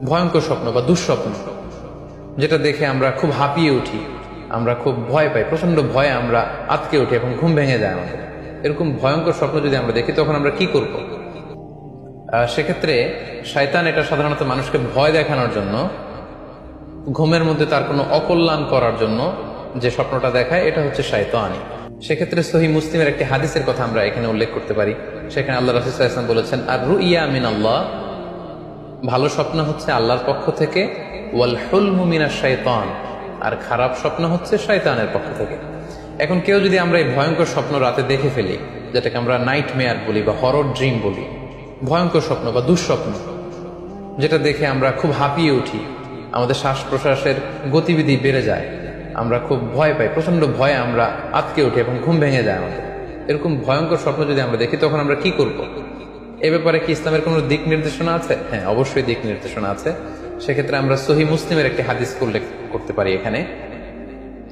ভয়ঙ্কর স্বপ্ন বা দুঃস্বপ্ন, যেটা দেখে আমরা খুব হাঁপিয়ে উঠি, আমরা খুব ভয় পাই, প্রচন্ড ভয়ে আমরা আটকে উঠি এবং ঘুম ভেঙে যায় আমাদের। এরকম ভয়ঙ্কর স্বপ্ন যদি আমরা দেখি তখন আমরা কি করব? সেক্ষেত্রে শয়তান এটা সাধারণত মানুষকে ভয় দেখানোর জন্য, ঘুমের মধ্যে তার কোনো অকল্যাণ করার জন্য যে স্বপ্নটা দেখায়, এটা হচ্ছে শয়তানি। সেক্ষেত্রে সহিহ মুসলিমের একটি হাদিসের কথা আমরা এখানে উল্লেখ করতে পারি। সেখানে আল্লাহ রাসূল সাল্লাল্লাহু আলাইহি ওয়াসাল্লাম বলেছেন, আর রুইয়া মিন আল্লাহ, ভালো স্বপ্ন হচ্ছে আল্লাহর পক্ষ থেকে, ওয়াল হুলমু মিনাশ শাইতান, আর খারাপ স্বপ্ন হচ্ছে শয়তানের পক্ষ থেকে। এখন কেউ যদি আমরা এই ভয়ঙ্কর স্বপ্ন রাতে দেখে ফেলি, যেটাকে আমরা নাইট মেয়ার বলি বা হরর ড্রিম বলি, ভয়ঙ্কর স্বপ্ন বা দুঃস্বপ্ন, যেটা দেখে আমরা খুব হাঁপিয়ে উঠি, আমাদের শ্বাস প্রশ্বাসের গতিবিধি বেড়ে যায়, আমরা খুব ভয় পাই, প্রচন্ড ভয়ে আমরা আটকে উঠি এবং ঘুম ভেঙে যায় আমাদের। এরকম ভয়ঙ্কর স্বপ্ন যদি আমরা দেখি তখন আমরা কি করব? এ ব্যাপারে কি ইসলামের কোনো দিক নির্দেশনা আছে? হ্যাঁ, অবশ্যই দিক নির্দেশনা আছে। সেক্ষেত্রে আমরা সহিহ মুসলিমের একটি হাদিস উল্লেখ করতে পারি এখানে,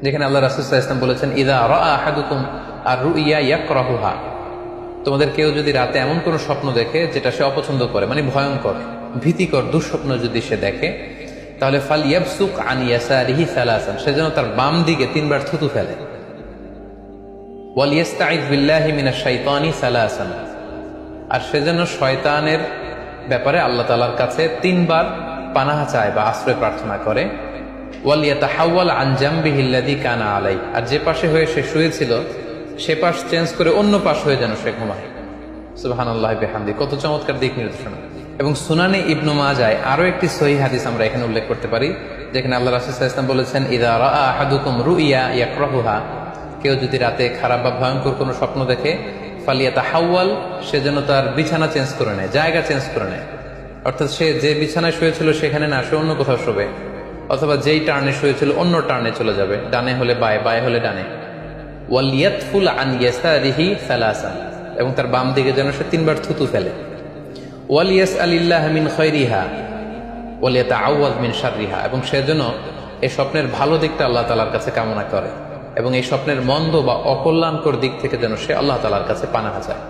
যেখানে আল্লাহ রাসূল সাল্লাল্লাহু আলাইহি ওয়াসাল্লাম বলেছেন, ইযা রাআ আহাদুকুম আর-রুইয়া ইয়াকরাহুহা, তোমাদের কেউ যদি রাতে এমন কোনো স্বপ্ন দেখে যেটা সে অপছন্দ করে, মানে ভয়ঙ্কর ভীতিকর দুঃস্বপ্ন যদি সে দেখে, তাহলে ফালইয়াবসুক আন ইয়াসারিহি সালাসান, সে যেন তার বাম দিকে 3 বার থুতু ফেলে। ওয়ালিয়াস্তাইয বিল্লাহি মিনাশ শাইতানি সালাসান, আর সে যেন শয়তানের ব্যাপারে আল্লাহ তাআলার কাছে 3 বার পানাহ চায় বা আশ্রয় প্রার্থনা করে। ওয়ালিয়াতাহাওয়াল আন জামবিহি আল্লাযী কানা আলাই, আর যে পাশে হয়ে সে শুয়েছিল সে পাশ চেঞ্জ করে অন্য পাশ হয়ে যেন সে ঘুমায়। সুবহানাল্লাহি বিহামদি, কত চমৎকার দিক নির্দেশনা। এবং সুনানে ইবনু মাজায় আরো একটি সহিহ হাদিস আমরা এখানে উল্লেখ করতে পারি, যেখানে আল্লাহ রাসূল সাল্লাল্লাহু আলাইহি ওয়াসাল্লাম বলেছেন, ইযা রাআ আহাদুকুম রুইয়া ইয়াকরাহুহা, কেউ যদি রাতে খারাপ বা ভয়ঙ্কর কোনো স্বপ্ন দেখে, ফালিয়াতাহাওয়াল, সে যেন তার বিছানা চেঞ্জ করে নেয়, জায়গা চেঞ্জ করে নেয়। অর্থাৎ সে যে বিছানায় শুয়েছিল সেখানে না, সে অন্য কোথাও শোবে, অথবা যেই টার্নে শুয়েছিল অন্য টার্নে চলে যাবে, ডানে হলে বায়ে, বায়ে হলে ডানে। ওয়ালিয়াতফুল আন ইয়াসারিহি সালাসান, এবং তার বাম দিকে যেন সে 3 বার থুতু ফেলে। ওয়ালিয়াসআলিল্লাহ মিন খায়রিহা ওয়ালিয়াতাআওয়ায মিন শাররিহা, এবং সে যেন এই স্বপ্নের ভালো দিকটা আল্লাহ তাআলার কাছে কামনা করে, এবং এই স্বপ্নের মন্দ বা অকল্যাণকর দিক থেকে যেন সে আল্লাহ তাআলার কাছে পানাহ চায়।